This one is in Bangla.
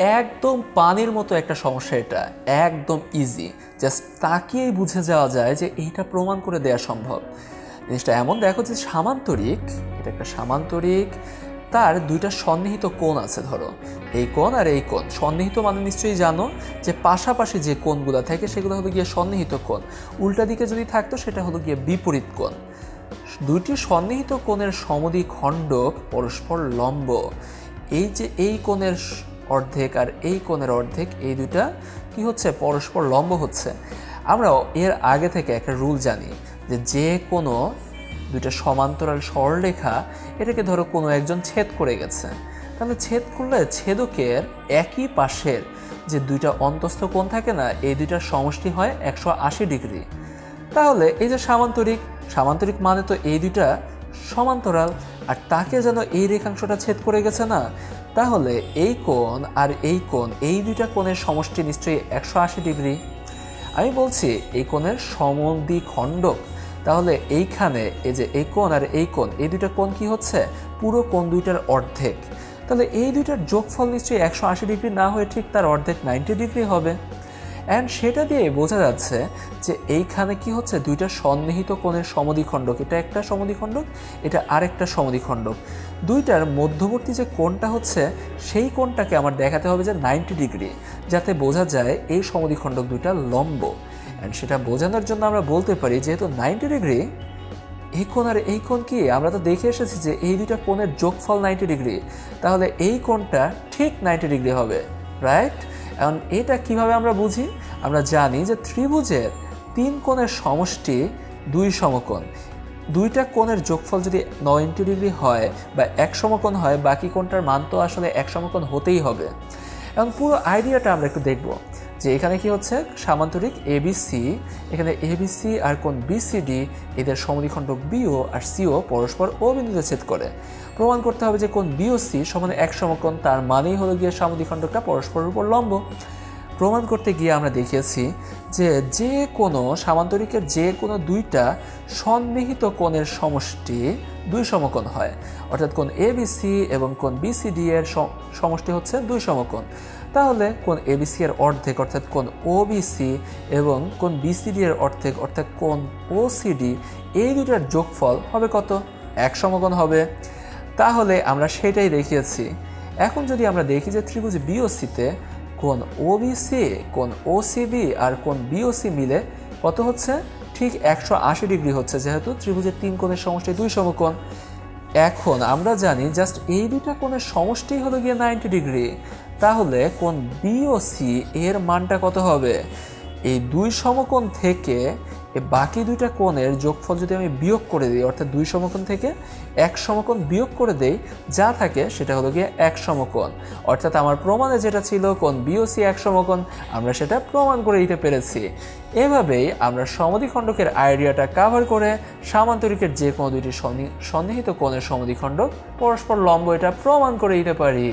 একদম পানির মতো একটা সমস্যা, এটা একদম ইজি, জাস্ট তাকিয়েই বুঝে যাওয়া যায় যে এইটা প্রমাণ করে দেওয়া সম্ভব। জিনিসটা এমন, দেখো যে সামান্তরিক, এটা একটা সামান্তরিক, তার দুইটা সন্নিহিত কোণ আছে। ধরো এই কোণ আর এই কোণ, সন্নিহিত মানে নিশ্চয়ই জানো যে পাশাপাশি যে কোণগুলো থাকে সেগুলো হলো গিয়ে সন্নিহিত কোণ, উল্টা দিকে যদি থাকতো সেটা হলো গিয়ে বিপরীত কোণ। দুইটি সন্নিহিত কোণের সমদ্বিখণ্ডক পরস্পর লম্ব। এই যে এই কোণের অর্ধেক আর এই কোণের অর্ধেক, এই দুইটা কি হচ্ছে, পরস্পর লম্ব হচ্ছে। আমরা এর আগে থেকে একটা রুল জানি যে যে কোনো দুইটা সমান্তরাল সরলরেখা, এটাকে ধরো কোনো একজন ছেদ করে গেছে, তাহলে ছেদ করলে ছেদকের একই পাশের যে দুইটা অন্তস্থ কোণ থাকে না, এই দুইটার সমষ্টি হয় 180 ডিগ্রি। তাহলে এই যে সামান্তরিক, সামান্তরিক মানে তো এই দুইটা সমান্তরাল, আর তাকে যেন এই রেখাংশটা ছেদ করে গেছে না, তাহলে এই কোণ আর এই কোণ, এই দুইটা কোণের সমষ্টি নিশ্চয়ই 180 ডিগ্রি। আমি বলছি এই কোণের সমদ্বিখণ্ডক, তাহলে এইখানে এই যে এই কোণ আর এই কোণ, এই দুইটা কোণ কি হচ্ছে, পুরো কোণ দুইটার অর্ধেক। তাহলে এই দুইটার যোগফল নিশ্চয়ই 180 ডিগ্রি না হয়ে ঠিক তার অর্ধেক 90 ডিগ্রি হবে। অ্যান্ড সেটা দিয়ে বোঝা যাচ্ছে যে এইখানে কি হচ্ছে, দুইটা সন্নিহিত কোণের সমদ্বিখণ্ডক, এটা একটা সমদ্বিখণ্ডক, এটা আরেকটা সমদ্বিখণ্ডক, দুইটার মধ্যবর্তী যে কোণটা হচ্ছে সেই কোণটাকে আমার দেখাতে হবে যে 90 ডিগ্রি, যাতে বোঝা যায় এই সমদ্বিখণ্ডক দুইটা লম্ব। অ্যান্ড সেটা বোঝানোর জন্য আমরা বলতে পারি যেহেতু 90 ডিগ্রি, এই কোণ আর এই কোণ কি, আমরা তো দেখে এসেছি যে এই দুইটা কোণের যোগফল 90 ডিগ্রি, তাহলে এই কোণটা ঠিক 90 ডিগ্রি হবে, রাইট? এখন এটা কিভাবে আমরা বুঝি? আমরা জানি যে ত্রিভুজের তিন কোণের সমষ্টি দুই সমকোণ, দুইটা কোণের যোগফল যদি 90 ডিগ্রি হয় বা এক সমকোণ হয়, বাকি কোণটার মান তো আসলে এক সমকোণ হতেই হবে। এখন পুরো আইডিয়াটা আমরা একটু দেখব যে এখানে কি হচ্ছে, সামান্তরিক এবিসি, এখানে এবিসি আর কোণ বিসিডি, এদের সমদ্বিখণ্ডক বিও আর সিও পরস্পর ও বিন্দুতে ছেদ করে। প্রমাণ করতে হবে যে কোণ বিওসি সমান এক সমকোণ, তার মানেই হলো গিয়ে সমদ্বিখণ্ডকটা পরস্পরের উপর লম্ব। প্রমাণ করতে গিয়ে আমরা দেখিয়েছি যে যে কোনো সামান্তরিকের যে কোনো দুইটা সন্নিহিত কোণের সমষ্টি দুই সমকোণ হয়, অর্থাৎ কোণ এবিসি এবং কোণ বিসিডি এর সমষ্টি হচ্ছে দুই সমকোণ। তাহলে কোণ এবিসি এর অর্ধেক অর্থাৎ কোণ ওবিসি এবং কোণ বিসিডি এর অর্ধেক অর্থাৎ কোণ ওসিডি, এই দুটার যোগফল হবে কত, এক সমকোণ হবে। তাহলে আমরা সেটাই দেখিয়েছি। এখন যদি আমরা দেখি যে ত্রিভুজ বিওসিতে কোণ ওবিসি, কোণ ওসিবি আর কোণ বিওসি মিলে কত হচ্ছে, ঠিক 180 ডিগ্রি হচ্ছে, যেহেতু ত্রিভুজের তিন কোণের সমষ্টি দুই সমকোণ। এখন আমরা জানি জাস্ট এই দুইটা কোণের সমষ্টি হলো গিয়ে 90 ডিগ্রি, তাহলে কোণ বিওসি এর মানটা কত হবে, এই দুই সমকোণ থেকে বাকি দুইটা কোণের যোগফল যদি আমি বিয়োগ করে দিই, অর্থাৎ দুই সমকোণ থেকে এক সমকোণ বিয়োগ করে দেই, যা থাকে সেটা হলো গিয়ে এক সমকোণ। অর্থাৎ আমার প্রমাণে যেটা ছিল কোণ বিওসি এক সমকোণ, আমরা সেটা প্রমাণ করে দিতে পেরেছি। এভাবেই আমরা সমদ্বিখণ্ডকের আইডিয়াটা কভার করে সামান্তরিকের যে কোনো দুইটি সন্নিহিত কোণের সমদ্বিখণ্ডক পরস্পর লম্ব, এটা প্রমাণ করে দিতে পারি।